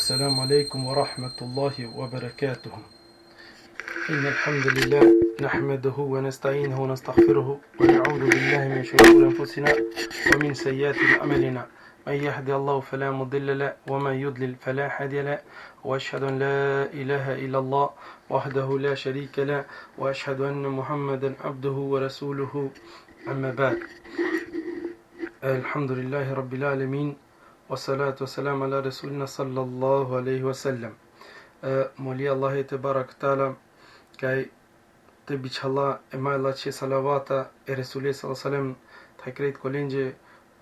السلام عليكم ورحمة الله وبركاته. إن الحمد لله نحمده ونستعينه ونستغفره ونعوذ بالله من شرور أنفسنا ومن سيئات أعمالنا. من يهدي الله فلا مضل له ومن يضلل فلا هادي له، وأشهد أن لا إله إلا الله وحده لا شريك له، وأشهد أن محمدا عبده ورسوله. أما بعد. الحمد لله رب العالمين والصلاة والسلام على رسولنا صلى الله عليه وسلم. Moli Allah te barak tala kaj te biçalla e majlla që salavata e Resulit sallallahu alaihi wasallam të krejt kolengje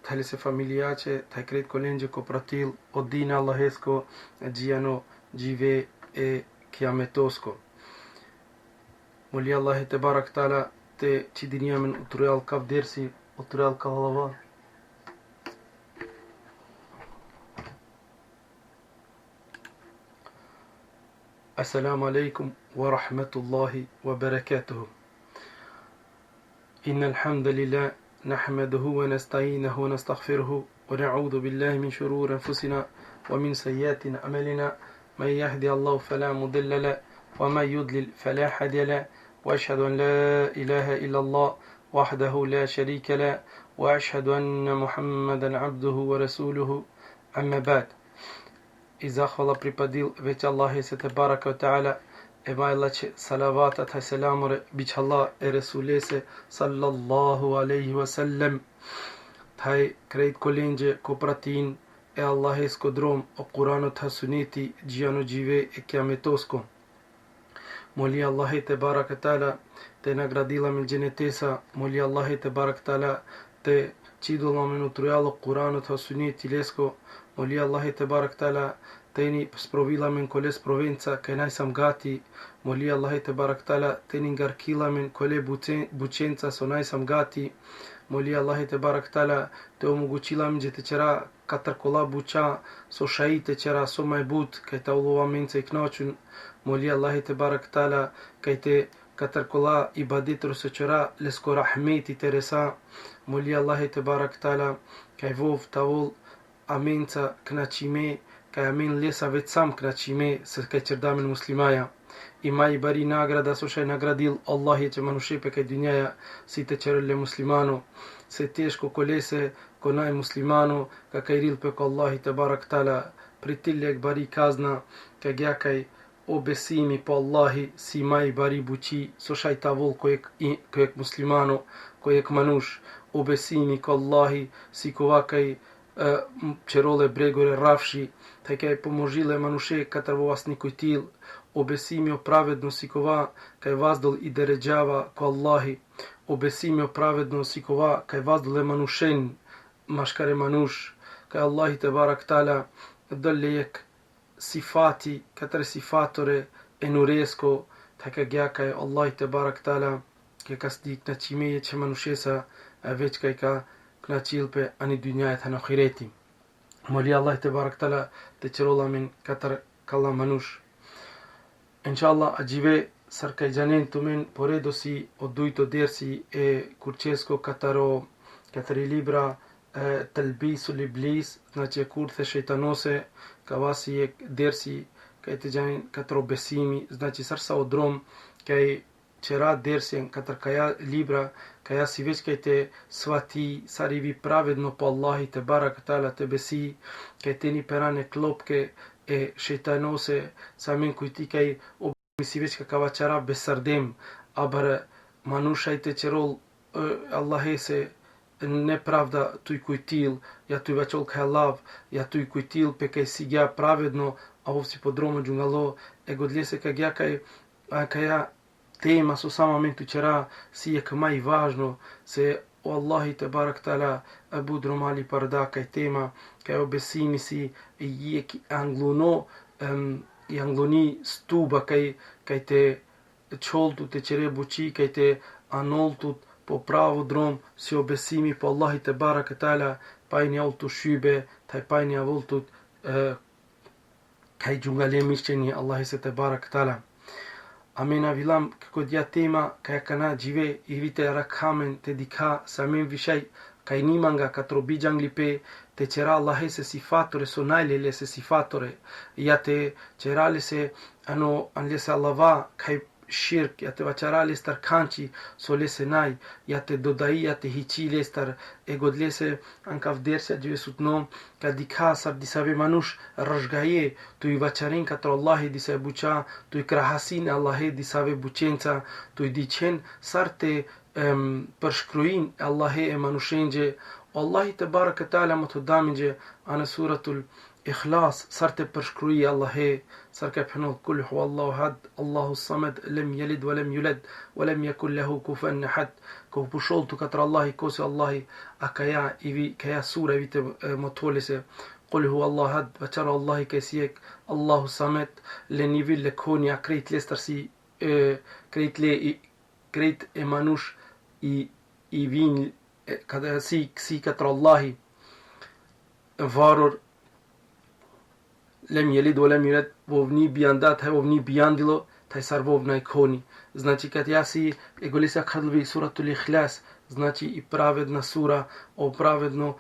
të halise familjace të krejt kolengje ko pratil o dina Allahesko gjijano gjive e kiametosko. Moli Allah te barak tala te që dinjamin uturjal kaf dersi uturjal ka halava. السلام عليكم ورحمة الله وبركاته. إن الحمد لله نحمده ونستعينه ونستغفره ونعوذ بالله من شرور أنفسنا ومن سيئات أعمالنا. من يهدي الله فلا مضل له ومن يضلل فلا هادي له، وأشهد أن لا إله إلا الله وحده لا شريك له، وأشهد أن محمدا عبده ورسوله. أما بعد. I zahvala pripadil veç Allahi se te baraka wa ta'ala, e majla që salavatat e selamure biç Allah e Resulese sallallahu aleyhi wasallam taj krejt kolengje ko pratin e Allahis ko drom o Kuranot ha suneti gjano gjive e kiametosko. Moli Allahi te baraka ta'ala te nagradila me gjenetesa, moli Allahi te baraka ta'ala te qidulla me nutrujalo Kuranot ha suneti lesko. Moli Allahi te barak tala teni sprovila men koles provenca che nai sam gati. Moli Allahi te barak tala teni ngarkila men kole bucenca so nai sam gati. Moli Allahi te barak tala te omogućila men te qera katër kolla buqa so shahite qera so majbut kaj ta ullova men se i knaqun. Moli Allahi te barak tala kaj te katër kolla ibadetër se qera lesko rahmeti te resa. Moli Allahi te barak tala kaj vov tavol amenca knaqime kaj amen lesa veç sam knaqime se kaj qërdamin muslimaja. I ma i bari nagrada so shaj nagradil Allahi që manushepe kaj dynjaja si të qërëlle muslimano se teshko kolese konaj muslimano ka kajril për Allahi të barak tala pritille e bari kazna ka gja kaj o besimi po Allahi si ma i bari buqi so shaj tavol kojek muslimano kojek manush o besimi ko Allahi si kova kaj qerole bregore rafshi te kaj pomožile manushe katërvo asni kujtil o besimi o pravedno si kova kaj vazdol i deregjava ko Allahi o besimi o pravedno si kova kaj vazdol e manushen mashkare manush kaj Allahi te barak tala dëlle jek sifati katër sifatore e nuresko te ka gja kaj Allahi te barak tala ke ka sdik në qimeje që manushesa veç kaj ka knaqil pe ani dynjajt han akhireti. Moli Allah te barak tala te qërolla min katër kalla manush. Inshallah agjive sar kaj gjanin të min poredo si o dujto dersi e kurqesko katëri libra Talbisul Iblis, znači kurthe shejtanose ka vasi e dersi kaj të gjanin katëro besimi, znači sarsa o drom kaj qera dersjen katër kaja libra kaja si veç kaj te svati sarivi pravedno po Allahi te barak tala te besi kaj te një perane klopke e shejtanose sa min kujti kaj o si veç ka kava qara besardem abër manushaj te qerol Allahese nepravda tuj kujtil ja tuj veçol ka lav ja tuj kujtil pe kaj si gja pravedno a si podromo gjungalo e godlese ka gja kaj kaja tema su samamentu qera si e këma i važno se o Allahi te barak tala e budro mali parda kaj tema kaj o besimi si i angloni stuba kaj te qoltu te qere buqi kaj te anoltut po pravo drom si o besimi po Allahi te barak tala pajni altu shybe taj pajni avoltut kaj gjungalemi shqeni Allahi se te barak tala. Amena vilam këtë dja tema ka e kana gjive i vite rakhamen të dika sa men vishaj kainima nga katrobi janglipe te qera Allahe se sifatore sonaile le se sifatore ja te qerale se anle se Allava kai shirk ja te vaçarale star kanci so le se nai ja te dodai ja te hiçile star e godlese anka vdersja gjve sutnom ka dikasar disave manush rashgaje tu i vaçarin katro Allahi disa buqa tu i krahasin Allahe disave buqenca tu i diqen sarte përshkruin Allahe e manushenje Allahi te baraka taala më të daminje anë suratul Ikhlas sarte përshkrui Allahe sarka pëhnodh kul hu Allahu had Allahu samad lem yalid wa lem yulad wa lem yakul lahu kufuwan ahad ko pushol tu katër Allahi kosi Allahi akaja ivi kaja sura vite motolese قل هو الله هد وترى الله كسيك الله صمد لنيفيل لكونيا كريت لسترسي كريت لي كريت إمانوش يفين كذا سي كتر الله فارور لم يلد ولم يولد وفني بياندات هاي وفني بياندلو تاي سرвовна икони. Значи kad ja si egolisja kadlvi suratul Ikhlas, znači i pravedna sura o pravedno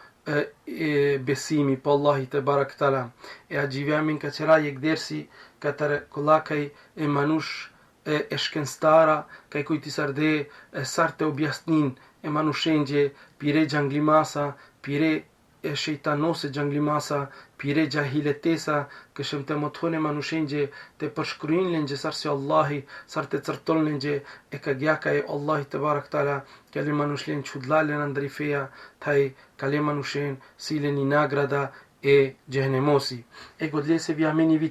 besimi po Allahi te barak tala. E a gjivjamin ka qera jek dersi katër kullakaj e manush e shkenstara kaj kujti sarde sarte objasnin e manushenje pire gjanglimasa pire e shejtanose gjanglimasa pire gjahiletesa këshëm të mothone manushenje të përshkruin lenje sarsi Allahi sar të cërton lenje e ka gjaka e Allahi të barak tala kale manushen qudlalen andrifeja taj kale manushen silen i nagrada e gjehenemosi e godlese vi ameni vi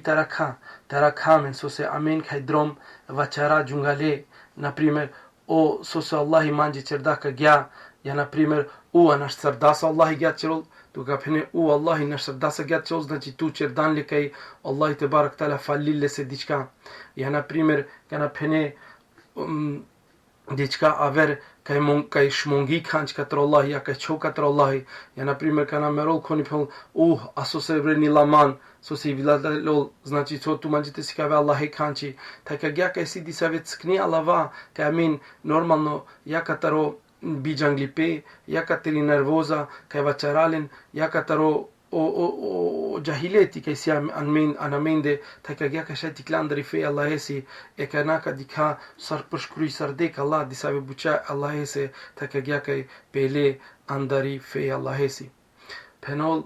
tarakamen sose amen kaj drom vaçara gjungale na primer o sose Allahi manje qerda ka gja ja na primer u anash sardasa Allahi gja qerol tu ka pene u Allahi nash sardasa gja qerol znači tu qerdan le kaj Allahi te barak tala falille se diçka ja na primer kana pene diçka aver kaj shmongi kanç katër Allahi ja kaj qo katër Allahi ja na primer kana merol koni pel aso se vreni laman so si viladalol znači co tu manjite si kave Allahi kanči taj ka gja kaj si disave ckni Allava kaj amin normalno ja kataro bijanglipe ja kateri nervoza kaj vaçaralen ja kataro o jahileti kaj si anamende taj ka gja kaj shati klandri fe Allahesi e ka naka dikha sar përshkruj sardek Allah disave buqa Allahesi taj ka gja kaj pele andari fe Allahesi penol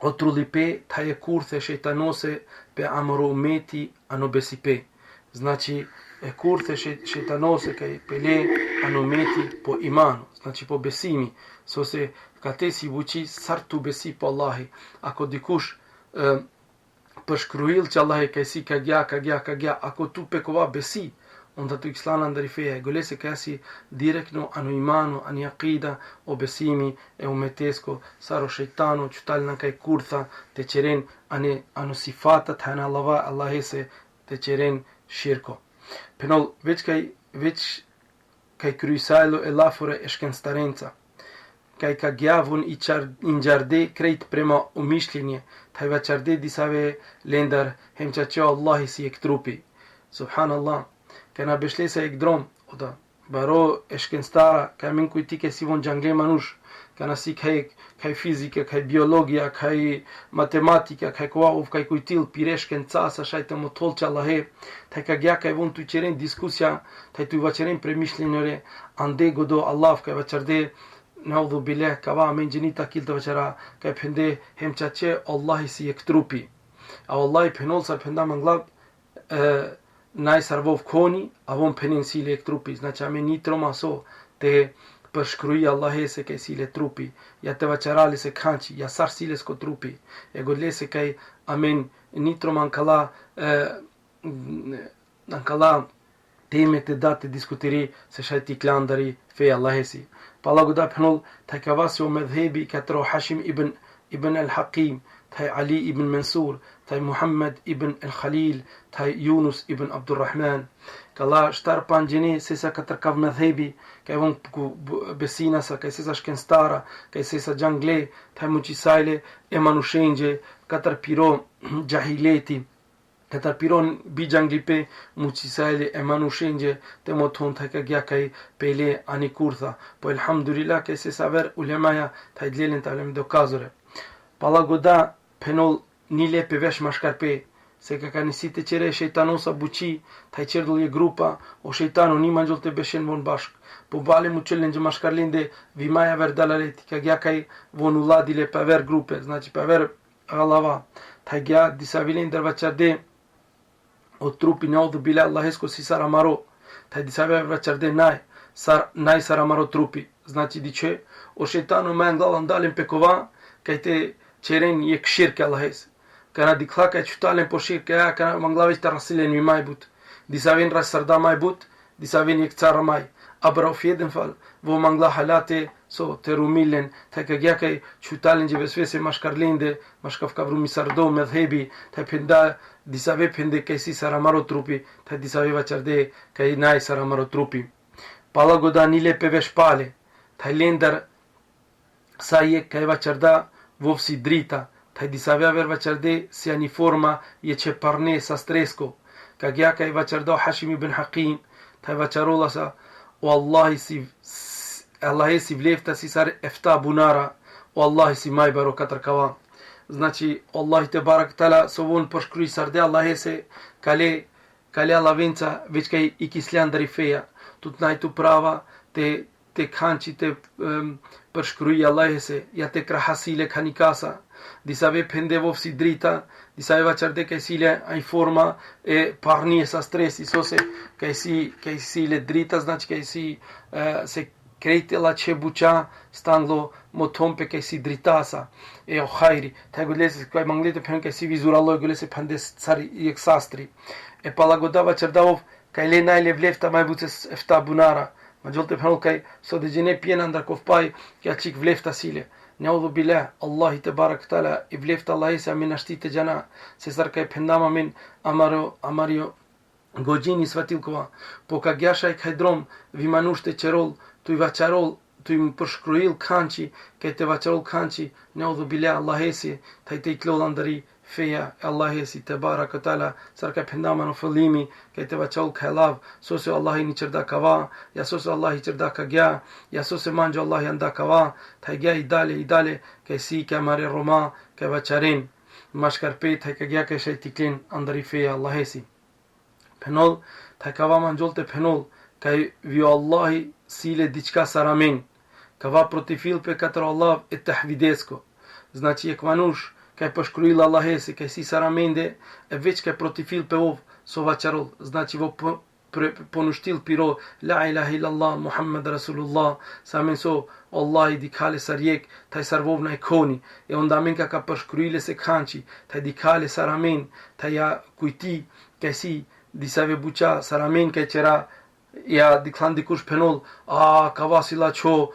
o trullipe taj e kurthe shejtanose pe amro umeti ano besipe znači e kurthe shejtanose kaj pele ano umeti po imanu znači po besimi sose ka te si buqi sar tu besi po Allahi ako dikush përshkruil që Allahi ka si ka gja ako tu pekova besi onda tu ikslana ndari feja golese ka si direktno ano imanu ani aqida o besimi e umetesko saro shejtano qëtal në kaj kurtha te qeren ano sifatat hana Allava Allahese te qeren shirko penol veç kaj kryesajlo e lafore e shkenstarenca kaj ka gjavun i njarde krejt prema umišljenje taj vaçarde disave lendar hem që Allahi si e këtrupi subhanallah kana beshlesa e këdrom oda baro e shkenstara ka min kujtike si von gjangle manush kana si kaj fizike kaj biologia kaj matematika kaj koauf kaj kujtil pire shkencasa shajte më toll që Allahe taj ka gja kaj von të qeren diskusja taj të vaçeren pre mišljenjore ande godo Allah kaj vaçarde naudhu billah kava men gjenita kilta vaçara kaj pende hem që Allahi si e këtrupi a Allahi penol sar penda manglab naj sarvov koni avon penin sile e trupi znači ame nitro maso te përshkruj Allahese kaj sile trupi ja te vaçarali se kanči ja sar sile sko trupi e godlese kaj amen nitro mankala teme te date diskutiri se shajti klandari fe Allahesi pa Allah goda pënol taj ka vasi o medhebi katro Hashim ibn al-Hakim taj Ali ibn Mansur taj Muhammad ibn al-Khalil taj Yunus ibn Abdurrahman ka Allah shtar pan gjeni sesa katër kav medhebi ka von besinasa ka sesa shkenstara ka sesa gjangle taj muqisajle e manushenje katër piro gjahileti Katar piron bijanglipe muchisale e manushenje te moton thaka gya kai pele ani kurtha. Po alhamdulillah ke se saber ulemaya tajdlelen talem do kazore. Palagoda penol nile pe vesh mashkarpe se ka kanisite cere shejtanosa buçi taj cerdul e grupa o shejtano ni manjol te beshen von bashk. Po bale mu challenge mashkarlinde vimaya ver dalaleti ka gya kai vonula dile pa ver grupe, znači pa ver galava. Taj gya disavilin dervachade o trupi neudhu bila Allahesko si saramaro, taj disave vraćarde naj saramaro trupi. Znači diče, o šeitanu men glavan dalim pekova, kaj te čeren je kširke Allahes. Kana dikla kaj čutalen po širke, kana manglavić tarasilen mi majbut. Disavin rasarda majbut, disavin je kcara maj. Aber auf jeden Fall, wo mangla halate, so terumilen, taj kagja kaj čutalen je vesvese maškarlinde, maškav kavru misardo medhebi, taj penda disave pende kaj si saramaro trupi, taj disave vačarde kaj naj saramaro trupi. Palagoda nile peveš pale, taj lendar saje kaj vačarda vovsi drita, taj disave aver vačarde si aniforma je če parne sa stresko, kagja kaj vačarda Hashim ibn Hakim, taj vačarola sa Wallahi si vlefta si sar efta bunara, Wallahi si maj baro katar kava. Znači, Allahi te barak tala sovon përshkruj sarde Allahe se kale alavenca već kaj i kislian dari feja. Tut najtu prava te kanči te përshkruj Allahe se ja te krahasile kanikasa. Disave pendevov si drita, disave vačarde kaj sile aj forma e parnije sa stresi, sose kaj sile drita, znači kaj si se krejtela če buča stanlo motompe kaj si dritasa e o hajri. Taj godlese kaj manglete pen kaj si vizuralo godlese pande sari jek sastri. E palagoda vačardavov kaj le najle vlefta majbuces efta bunara. Majolte penol kaj so de jene pienandar kovpaj kaj čik vlefta sile. Neudhu billah, Allahi te barak tala i vlefta Allahi se amin ashtite jana se sar kaj pendama min amario gođini svatilkova. Po ka gjashaj kaj drom vi manushte čerol tu i vačarol tu im përshkrujil kanči kaj te vačarol kanči neudhu billah Allahesi taj te i tlolandari feja Allahesi te barak tala sar kaj pendama në fëllimi kaj te vačarol kaj lav sose Allahi ni qërda kava ja sose Allahi qërda ka gja ja sose manjo Allahi anda kava taj gja i dale kaj si kaj mare roma kaj vačarin mashkarpet taj ka gja kaj shajtiklin andari feja Allahesi penol taj kava manjol te penol kaj vjo Allahi sile diçka saramin kava protifil pe katër Allah e tahvidesko. Znači ek manush kaj përshkrujil Allahesi kaj si saramende e veç kaj protifil pe ov so vačarol. Znači vo ponushtil piro la ilaha illallah Muhammed Rasulullah sa men so Allah i dikale sarjek taj sarvov na ikoni e onda men ka përshkrujile se kanči taj dikale saramen taj ja kujti kaj si disave buqa saramen kaj qera ja diklan dikush penol kava sila čo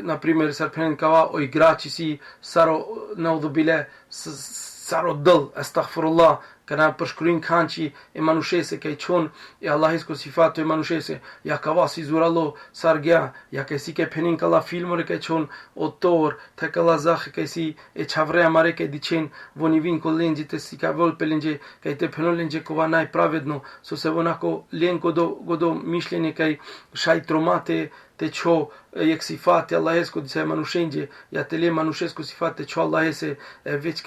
na primjer sar penen kava o igrači si saro naudhu bile saro dëll astaghfirullah kana përshkruin kanči e manushese kaj qon e Allahisko sifato e manushese ja kava si zuralo sar gja ja kaj si kaj penin kala filmore kaj qon o tor te kala zakhe kaj si e qavreja mare kaj diqen voni vin ko lenđe te si ka vol pe lenđe kaj te penol lenđe kova naj pravedno so se vonako len godo mišljenje kaj šaj tromate te čo jek sifate Allahesko disa manushenje ja te le manushesko sifate čo Allahese već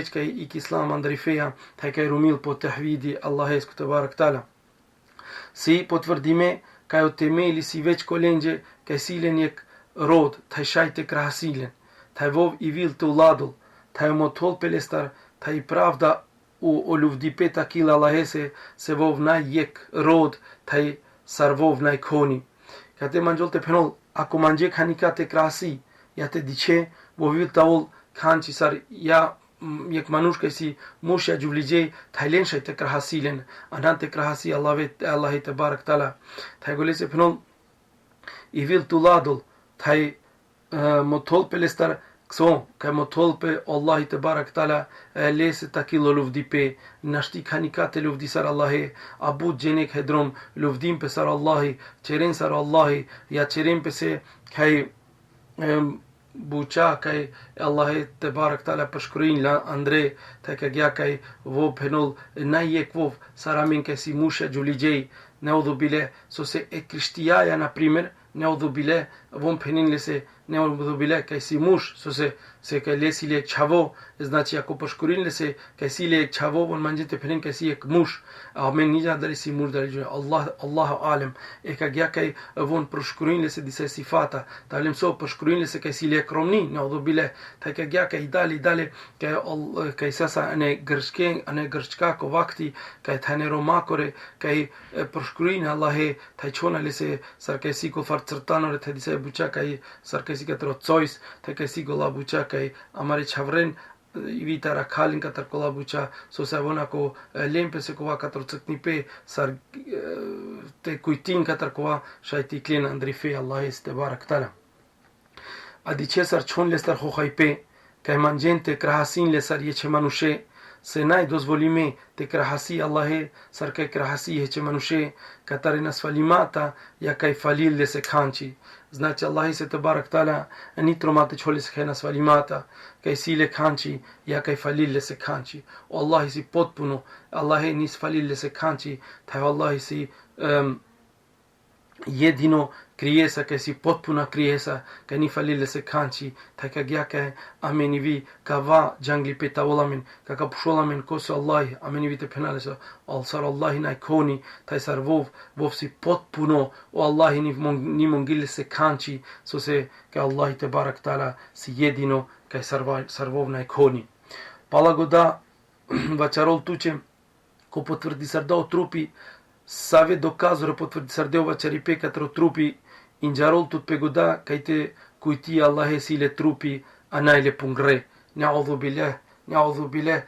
kaj ik islam andrifeja taj kaj rumil po tahvidi Allahesko te barak tala. Si potvrdime kaj o temeli si već kolenđe kaj silen jek rod taj šaj te krahasilen taj vov i vil te uladol taj motol pelestar taj pravda u luvdipe takila Allahese se vov naj jek rod taj sarvov naj koni. Ka te manjol te penol, ako manje khanika te krasi, ja te dice, vo vil taol khanči sar, ja jek manush kaj si mush ja gjuvligje, tajlen shay te krahasilen, anan te krahasi Allahi te barak tala. Taj gole se penol, i vil tuladol, taj motol pelestar, kso, kaj motol pe Allahi te barak tala, lese takilo luvdipe, nashti khanika te luvdi sar Allahi, abud jenek hedrom, luvdim pe sar Allahi, çeren sar Allahi, ya çeren pe se kaj bucha kai Allah te barak taala pashkurin la andre ta ka gya kai wo penol na yek wo saramin ke si musha julijei neudhu bile so se e cristiaia na primer neudhu bile vom penin lese neudhu bile kai si mush so se kai lesi le chavo znači ako pashkurin lese kai si le chavo von manjete penin kai si ek mush amen nija dali si mush dali Allah alim e ka gya kai von pashkurin lese dise sifata talim so pashkurin lese kai si le kromni neudhu bile ta ka gya kai dali kai sasa ane grshka ko vakti kai thane roma kore kai pashkurin Allah ta chona lese sarkesi ko farcertano re dise bucha kai sarkesi ka trozois ta kai si gola bucha kai amare chavren ivita rakhalin ka tarkola bucha so savona ko lempe se ko ka trocetni pe sar te kuitin ka tarkoa shaiti klen andrife Allah este barak taala adice sar chon le star khokhaipe kai manjente krahasin le sar yeche manushe se nai dozvolime te krahasi Allah sar kai krahasi yeche manushe katarina sfalimata ya kai falil le se khanchi znači Allah se tebarak taala ani tromate chole se khana svalimata kai sile khanchi ya kai falil le se khanchi o Allah si potpuno Allah nis falil le se khanchi ta Allah si jedino krijesa kai si potpuna krijesa kai ni falil le se khanchi ta ka gya kai amenivi ka va jangli pe tavolamin ka pusholamin koso Allah amenivi te penalesa al sar Allah na koni ta sarvov si potpuno o Allah ni mongil se khanchi so se ka Allah te barak taala si jedino kai sarvov na koni palagoda vacharol tuče ko potvrdi sardao trupi save doказуре potvrdi sardeo vacharipe katro trupi injarol tut pegoda kaite kuiti Allah sile trupi anaile pungre na'udhu billah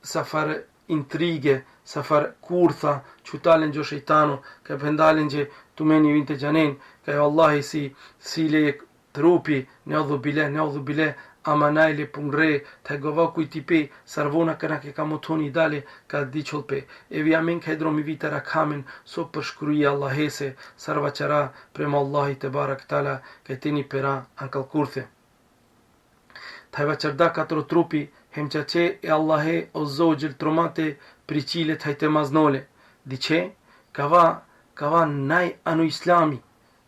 safar intrige safar kurtha chutalen jo shejtano ka pendalen je tumeni vinte janen ka Allah sile trupi na'udhu billah amanaile pungre thagova kuitipe sarvona kana ke kamotoni dale ka dicholpe eviamen khedromi vita rakhamen so pashkuri Allah se sarvachara prema Allah tebarak taala ketini pera ankal kurthe thayvacharda katro trupi hemchache e Allah ozzojil tromate prichile thaite maznole dice kava nai anu islami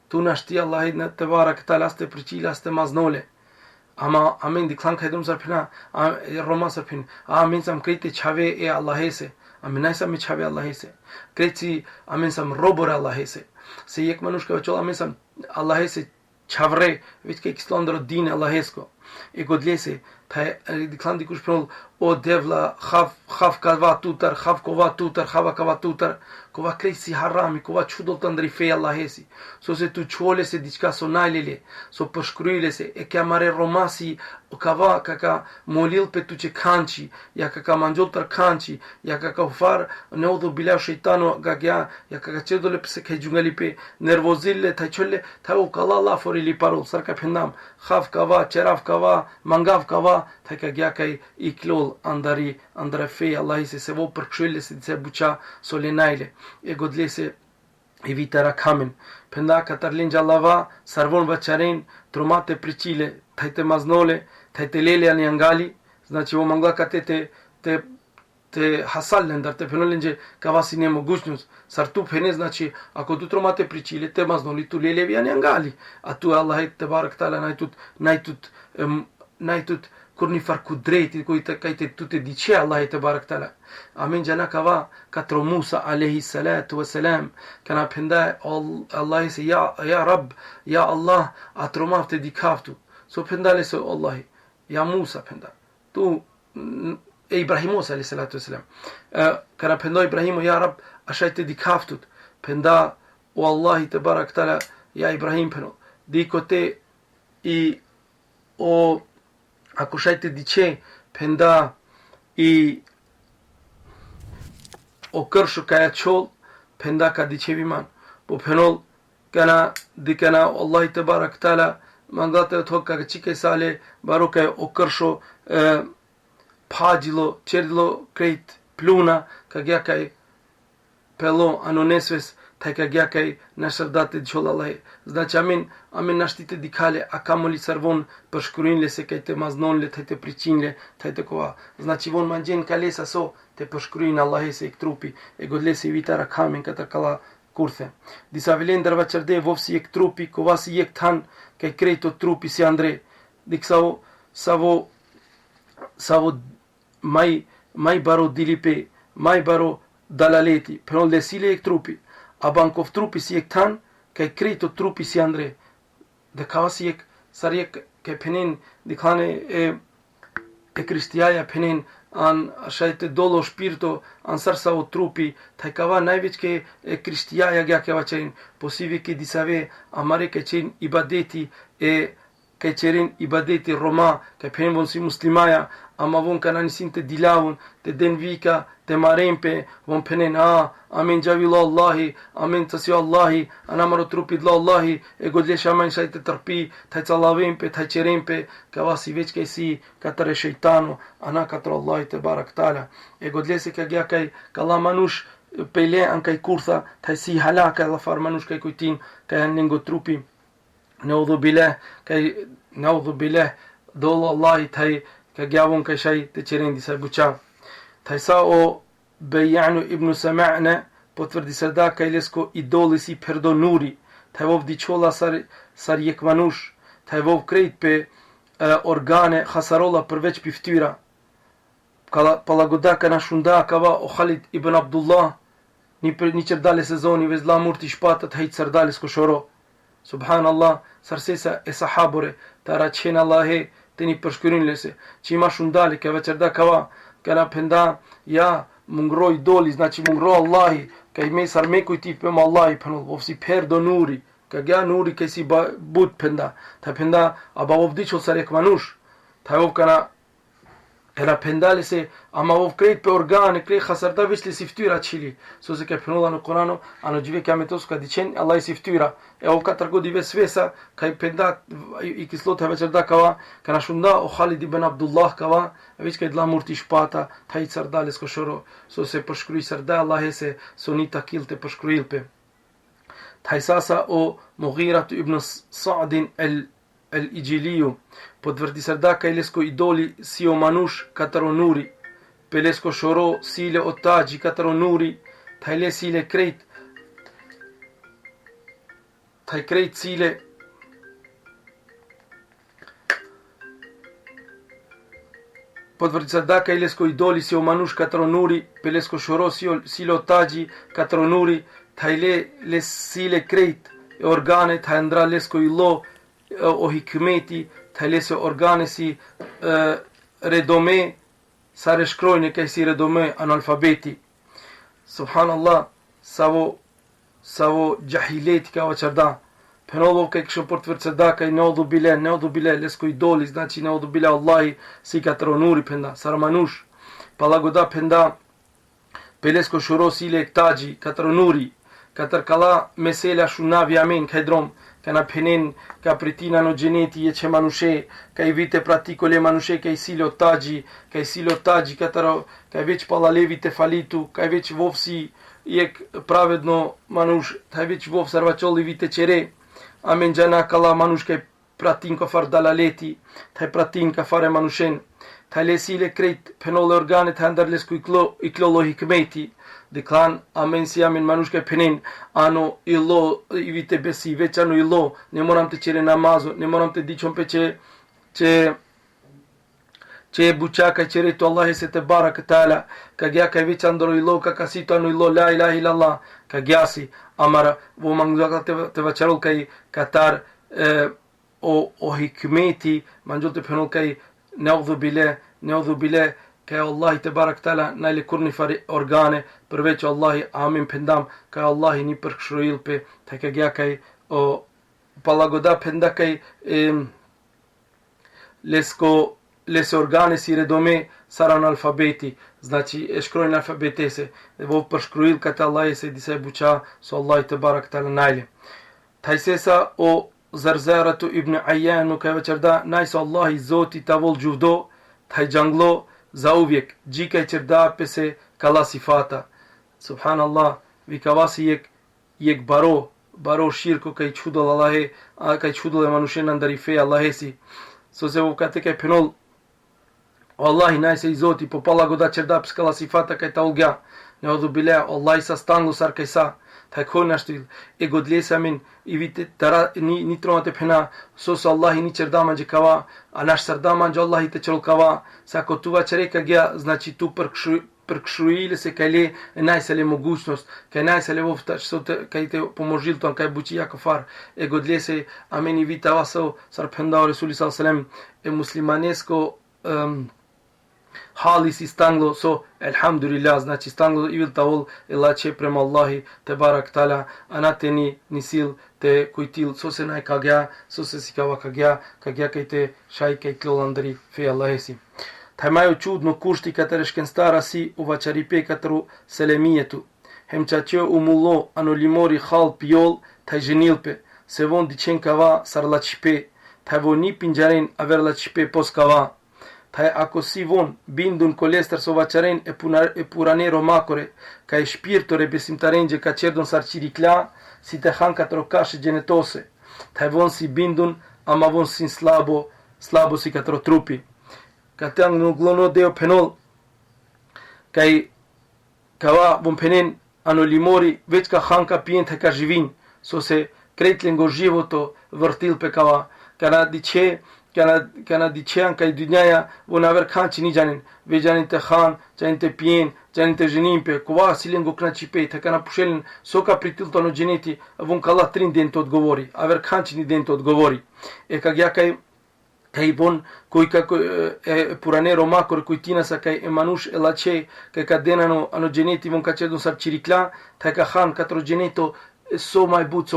tu nashti Allah tebarak taala ste prichile ste maznole ama amen diklan khaydum sarpina roma sarpin amen sam kriti chave e Allah se amen sam chave Allah se kriti amen sam robor Allah se ek manush ka chol amen sam Allah se chavre vitke kislandro din Allah sko e godlese ta diklan dikush prol o devla khaf kava tutar khaf kova tutar khava kava tutar kova krisi harami kova chudol tandri fe Allah si so se tu chole se dichka sonalele so pashkruile se e chiamare romasi o kava kaka molil pe tu che khanchi ya kaka manjol tar khanchi ya kaka far neodo bila shaytano gagya ya kaka chedole pe se khejungali pe nervozille ta chole ta o kala Allah forili parol sarka phendam khaf kava cheraf kava mangav kava ta gya kai iklol andare fe Allah se vo perchule se bucha solenaile e godlese evitara kamen penda katarlin jalava sarvon vacharin tromate prichile taite maznole taite lele anyangali znači o mangla katete te hasallendar te penolenje kavasine mogućnost sartu pene znači ako tu tromate prichile te maznoli tu lele anyangali a tu Allah tebarak taala naitut kurni farku drejti koji kajte tute dice Allah tebarak taala amen jana kava katro Musa alayhi salatu wasalam kana penda Allah se ya rab ya Allah atromafte dikaftu so pendale so Allah ya Musa penda tu Ibrahim alayhi salatu wasalam kana penda Ibrahim ya rab ashayte dikaftut penda wallahi tebarak taala ya Ibrahim peno dikote i o ako šajte dice penda i o kršu kaja čol penda ka dice viman po penol kana dikana Allah tebarak taala mandate thokka chike sale baro ka o kršo pađilo čerdilo krejt pluna ka gja kaj pelo anonesves taj ka gja kaj në shërdate dësholla Allahi. Znači amin në shtite dikale, a ka moli servon për shkruinle se kaj të maznonle, taj të priqinle, taj të koha. Znači von man gjenë kalesa so, të përshkruin Allahi se ik trupi, e godle se vitara kamin këtër kalla kurthe. Disa vilendrëva qërde vov si ik trupi, kova si ik tan, kaj krejto trupi si andre. Dik savo maj baro dilipe, maj baro dalaleti, però le sile ik trupi, a bankov trupi si ik tan, kaj krejto trupi si andre. Dhe kava si ik, sar ik, kaj penin, diklane e kristijaja penin, an shajte dolo shpirto, an sarsa o trupi, taj kava najveç ke e kristijaja gja keva qerin, posive ke disave, amare ke qerin ibadeti, ke qerin ibadeti Roma, ke penin von si muslimaja, ama von kanë anisin të dilavun, të den vika, të marempe, von penin, amin gjavilo Allahi, amin të si Allahi, anamaro trupit lo Allahi, e godlesha amin shaj të tërpi, taj calavempe, taj qerempe, ka vasi veç kaj si, ka tëre shejtanu, ana ka tërë Allahi të barak tala, e godlesi ka gja kaj, ka la manush, pejle an kaj kurtha, taj si halaka, la far manush kaj kujtin, kaj an lingo trupi, në udhu bileh, dolo Allahi, taj, ka gjavun kaj shaj të qerin disa buqa. Taj sa o Bejanu ibn Sama'na, po të vërdi sërda ka i lesko idoli si perdo nuri, taj vov diqolla sar jek manush, taj vov krejt pe organe khasarolla përveç piftyra. Palagoda ka na shunda ka va o Khalid ibn Abdullah, një qërdale sezoni vezla murti shpatët hejt sërdale s'ko shoro. Subhanallah, sarsesa e sahabore, ta ra qenë Allahe, të një përshkyrin lese, që ima shundali, ka veqerda ka va, ka na penda, ja, mungroj doli, znači mungro Allahi, ka i mesar me kujtif për më Allahi, përnull, vofsi perdo nuri, ka gja nuri ka i si but penda, ta penda, a ba vov diqo sar ek manush, ta vov ka na pendale se, ama vov krejt për organe, krejt khasarda veç le si ftyra qili, so se ka përnulla në Korano, ano gjive ka metos ka diqen, Allah i si ftyra, e vov ka tërgo dive svesa, ka i penda, i kislot ha veqerda ka va, ka na shunda o Khalid ibn Abdullah ka va, veç ka i dla murti shpata, ta i sardale s'ko shoro, so se përshkruj sarda Allah e se, so një takil të përshkrujilpe. Ta i sasa o Mughiratu ibn Sa'din el-Ijiliu, po të vërdi sarda ka i lesko idoli si o manush katëro nuri, pe lesko shoro sile o taji katëro nuri, ta i le sile krejt, ta i krejt sile, po të vërdi sarda ka i lesko idoli si o manush katëro nuri, pe lesko shoro sile o taji katëro nuri, ta i le sile krejt e organe, ta i ndra lesko i lo o hikmeti, ta i lese organe si redome, sa reshkrojnë ka i si redome analfabeti. Subhanallah, savo gjahileti ka o qërda. Penodhov ka i këshën për të vërceda ka i neodhu bile, lesko i doli, znači neodhu bile Allahi si ka të ronuri penda, sarmanush, palagoda penda, pe lesko shuro sile ektaji, ka të ronuri, ka tërkala mesela shunavi amin, ka i drom, ka na penin, ka pritina no gjeneti e që manushe, ka i vite pratiko le manushe, ka i silo taji, ka i veç palalevi te falitu, ka i veç vovsi, jek pravedno manush, ka i veç vov sarvaqolli vite qere, amen gjana kala manush ka i pratin ka far dalaleti, ta i pratin ka fare manushen, ta i lesile krejt penole organe, ta ndar lesku i klolo hikmeti, dhe klan, amen si amen manush ka penin, ano ilo i vite besi, veç ano ilo, ne moram të qere namazo, ne moram të diqon pe që buqa ka qere të Allahi se të bara këtala, ka gja ka veç andro ilo, ka kasito ano ilo, la ilaha illallah, ka gjasi, amara, vo mangzaka të vaqarol ka tar o hikmeti, mangjol të penol ka i neudhu bile, ka Allahi të barak tala, na li kur një fari organe, përveç Allahi amin pendam, ka Allahi një përkshruilpe, ta ka gja kaj o palagoda penda kaj lese organe si redome saran alfabeti, znači e shkrojnë alfabetese, dhe vo përshkruil ka të Allahi se disa e buqa, so Allahi të barak tala najle. Ta i sesa o Zarzaratu ibn Ajanu ka veqerda, najse Allahi zoti të vol gjuvdo, ta i gjanglo, za uvijek, gjika i qërda pese kala sifata. Subhanallah, vi ka vasi jek یک baro shirko kaj čudal Allahe, kaj čudal je manušena ndari fe Allahe si. So se vokate kaj penol, Allahi naj se izoti, popala goda čerda pskala sifata kaj ta ulgja. Ne odu bile, Allahi sa stanglu sar kaj sa. Ta konashtil, e godle sa min, i vite tara, ni tronate pena, sos Allahi ni čerdama je kava, a naš sardama je Allahi te čel kava. Sa ako tu vačereka gja, znači tu prkšruile se kaj le, naj se le mogućnost, kaj naj se le voftač, kaj te pomožil to, kaj buči jako far, e godle se, a meni vita vasao, sar pendao Resuli s.a.v. e muslimanesko, hali si stanglo, so, alhamdulillah, znači stanglo i vil tavol, ila će prema Allahi, te barak tala, anate ni sil, te kujtil, so se naj kagja, so se si kava kagja kaj te šaj kaj tlolandari, fe Allahe si. Taj maju čudno kušti katerešken stara si u vačaripe katru selemijetu. Hem čačeo u mulo anolimori hal piol, taj ženilpe, se von dičen kava sar lačipe, taj voni pinjaren aver lačipe pos kava. Taj ako si von bindun kolester so vačaren e puranero makore, kaj špirtore besimtarenđe ka čerdon sar čirikla, si te han katro kaše genetose. Taj von si bindun, ama von sin slabo si katro trupi. Katang no glono deo penol, kaj kava von penen ano limori, već ka hanka pijen te ka živin, so se kretlengo životo vrtil pe kava, kana dicean kaj dunjaja von aver kanči ni janin, ve janin te han, janin te pijen, janin te ženin pe, kova silengo knači pe, te kana pušelin, soka pritilto no geneti, von kala trin dento odgovori, aver kanči ni dento odgovori. E kag ja kaj bon koji kako puranero makor koji tinasa kaj emanush elache kaj kadenano ano geneti von kačedo sar čirikla, taj ka han katro geneto so mai but.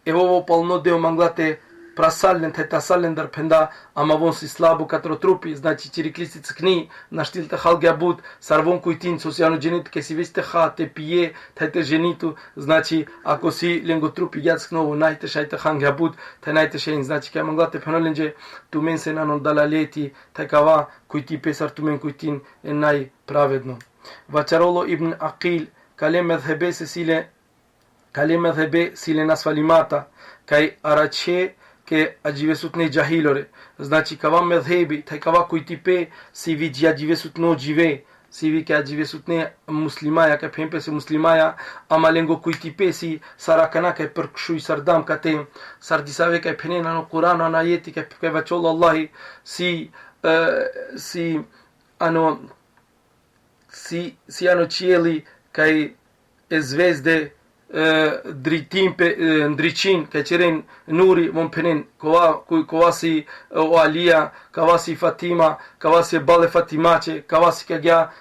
E ovo palno deo manglate prasalen, taj tasalen dar penda, ama von si slabo katro trupi, znači čiriklici ckni, naštil te halgja but, sar von koji tin, so si ano genet, kaj si veste ha, te pije, taj te genitu, znači ako si lengo trupi jacknovo, najte šaj te hangja but, taj najte šajin, znači kaj manglate penolenđe, tu men se nanon dalaleti, taj kava, koji ti pesar tu men koji tin, je najpravedno. Vačarolo ibn Aqil, kale medhebe sile nasvalimata, kaj arače, ke ajivesutne jahilore, znači kava medhebi, taj kava koji ti pe, si vidi ajivesutno žive, si vi ke ajivesutne muslimaja, ke pempe se muslimaja, ama lengo koji ti pe si sarakana ke perkšuj sardam kate, sardisave ke penena no Kur'an ana jeti ke vacholo Allahi, si ano cijeli kaj zvezde dričin, kaj čeren nuri von penen, kova si Alija, kava si Fatima, kava si bale Fatimače, kava si kagja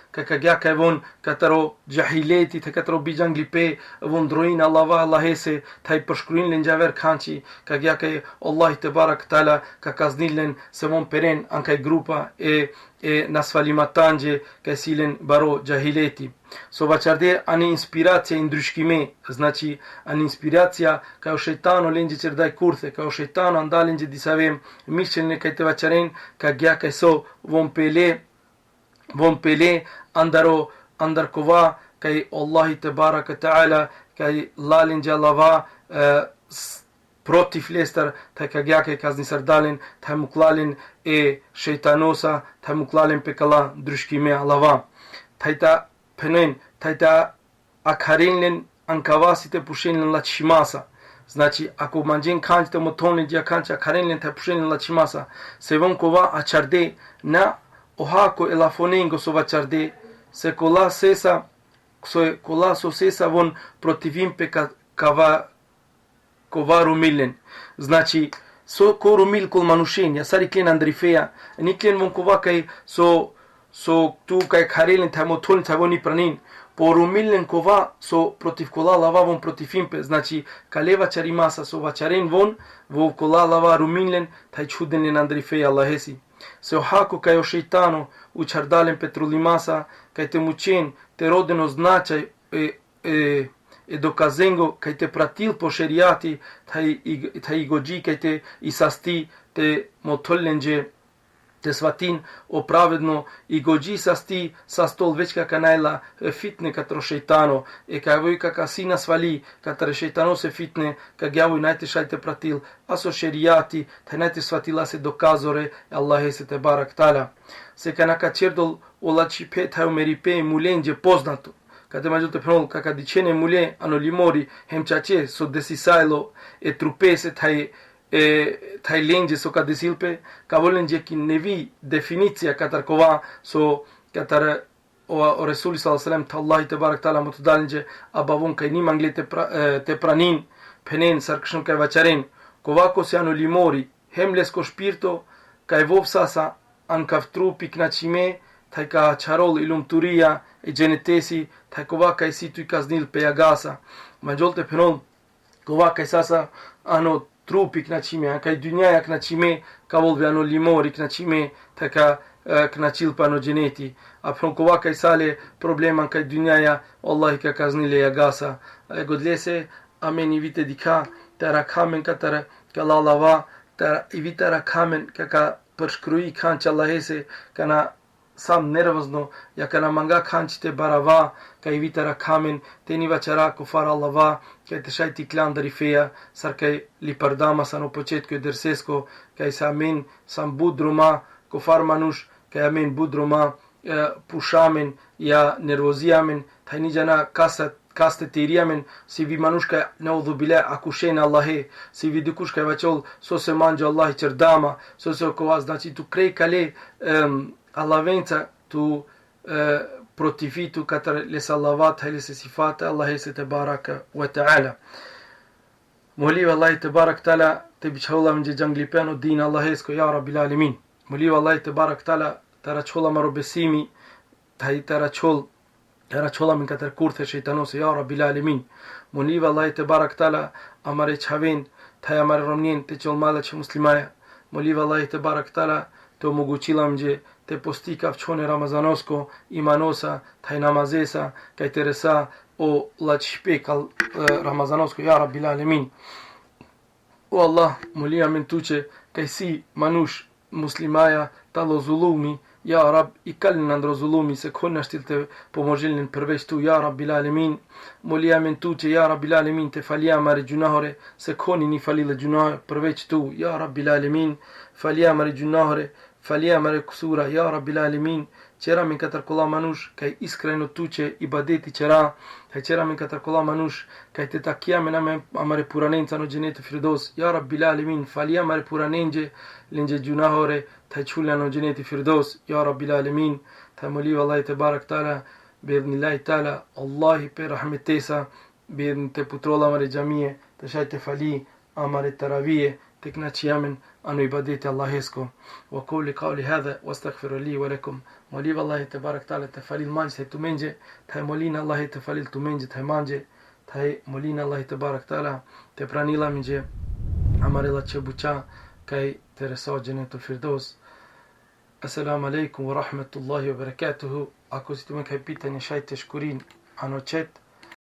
kaj von kataro jahileti, te kataro bijangli pe, von droin Allahe se, taj përshkruin len javer kanči, kagja kaj Allah te barak tala, ka kaznil len se von peren, ankaj grupa e nasvalimatanđe, kaj silen baro jahileti. So vačarde ani inspiracija indruškime, znači ani inspiracija kao šeitano lenđe čerdaj kurthe, kao šeitano anda lenđe disavem mišljenje kaj te vačaren, kagja kaj so von pele andar kova kaj Allahi te baraka ta'ala kaj la lenđe lava protiv lestar, taj kagja kaj kazni sardalen, taj muklalen šeitanosa, taj muklalen pekala druškime lava. Taj ta penen, taj ta akarenlen ankavasite pušenlen la čimasa. Znači, ako manđen kančite motonlen dja kanča akarenlen taj pušenlen la čimasa, se von kova ačarde na ohako elafonengo so vačarde, se kola so sesa von protivim pe kova rumilen. Znači, so ko rumil kol manušen, ja sari klen andrifeja, niklen von kova kaj so tu kaj karelen taj moton taj voni pranin, po rumillen kova so protiv kola lava von protiv impe, znači kaleva čarimasa so vačaren von, vo kola lava rumillen taj čudenlen andrifeja Allahesi. Se ohako kaj o šeitano u čardalen petrulimasa, kaj te mučen, te rodeno značaj dokazengo, kaj te pratil po šerijati, taj igođi kaj te isasti, te motollenđe, të svatin o pravedno I gogjisa sti sa stol veç ka kanajla fitne katro shejtano e ka voj ka kasina svali katër shejtano se fitne ka gjavu najti shalte pratil aso sheriati të najti svatila se dokazore e Allahe se te barak tala se ka na ka qerdol o la qipet haju meripe mulengje poznato ka te majhut të pronul ka dicene mule ano limori hem qace so desisajlo e trupese taj lengje so ka desilpe ka volen gje ki nevi definicija katar kova so katar o Resuli sallallahu alaihi wasallam të Allahi të barak tala më të dalin gje a bavon ka një mangle të pranin penen sarkëshëm ka vaqaren kova ko se ano limori hem lesko shpirto ka vopsasa an kaftru piknaqime taj ka qarol ilumturia e gjenetesi taj kova ka si tu I kaznil pe jagasa ma gjolte penon kova ka sasa ano trupi knaqime, ka I dynjaja knaqime, ka volve ano limori knaqime, ta ka knaqil pa ano gjeneti. A pron kova ka I sale problema ka I dynjaja, Allah I ka kaznile jagasa. E godlese, amen I vite dika, ta rakamen ka lalava, ta I vite rakamen ka përshkrui kanë që Allahese, ka na sam nervozno, ja ka na manga kanë që te barava, ka I vite rakamen, te një vaqara kufar Allahva, ka të shajti klan dhe rifeja, sar ka li përdama sa në poqet kjo dërsesko, ka I sa amen, sa mbudruma, kufar manush, ka amen budruma, pushamen, ja nervoziamen, ta një gjana kaste të iriamen, si vi manush ka në udhubile akushen Allahe, si vi dikush ka vaqol, so se manjë Allah I qërdama, so se kovaz, znači tu krej kale Allavenca, tu protifitu katër lesallavat, hajlese sifate, Allahese te baraka wa ta'ala. Moliva Allah te barak tala, te biqholla më gjanglipen o din Allahesko, ja Rabbil Alamin. Moliva Allah te barak tala, të raqholla më robesimi, të raqholla më katër kurthe shejtanose, ja Rabbil Alamin. Moliva Allah te barak tala, amare qaven, të amare romnjen, të qolmala që muslimaja. Moliva Allah te barak tala, të moguqila më gje, te postika fqone Ramazanosko, imanosa, taj namazesa, kaj te resa o laqshpe kal Ramazanosko, ja Rabbil Alamin. O Allah, mulia min tuqe, kaj si manush muslimaja talo zulumi, ja Rab, I kalin andro zulumi, se kone shtil të pomozhilnin përveç tu, ja Rabbil Alamin. Mulia min tuqe, ja Rabbil Alamin, te falia mare gjunahore, se koni një falile gjunahore përveç tu, ja Rabbil Alamin. Falia mare gjunahore, falia mare kusura, ja Rabbil Alamin. Qera min katër kolla manush, kaj iskrajno tuqe ibadeti qera, kaj qera min katër kolla manush, kaj te takia me amare puranenca no gjenetë firdos, ja Rabbil Alamin. Falia mare puranenje, linje gjunahore, taj qullja no gjenetë firdos, ja Rabbil Alamin. Taj moliva Allah te barak tala, biidhnillahi tala, Allahi pe rahmetesa, biidhn te putrolla mare gjamije, të shaj te fali, amare taravije, te knaci jamin, anu ibadeti Allahesko. Wa kulli qawli hadha, wa astaghfiru li wa lakum. Moliva Allah te barak tala, te falil manjë, te tu menjë, taj molina Allah te falil tu menjë, taj manjë, taj molina Allah te barak tala, te pranila menjë, amarela që buqa, kaj te resa gjenetu firdos. Assalamu alaikum wa rahmatullahi wa barakatuhu. Ako si tu me kaj pita një shajt të shkurin, ano qet,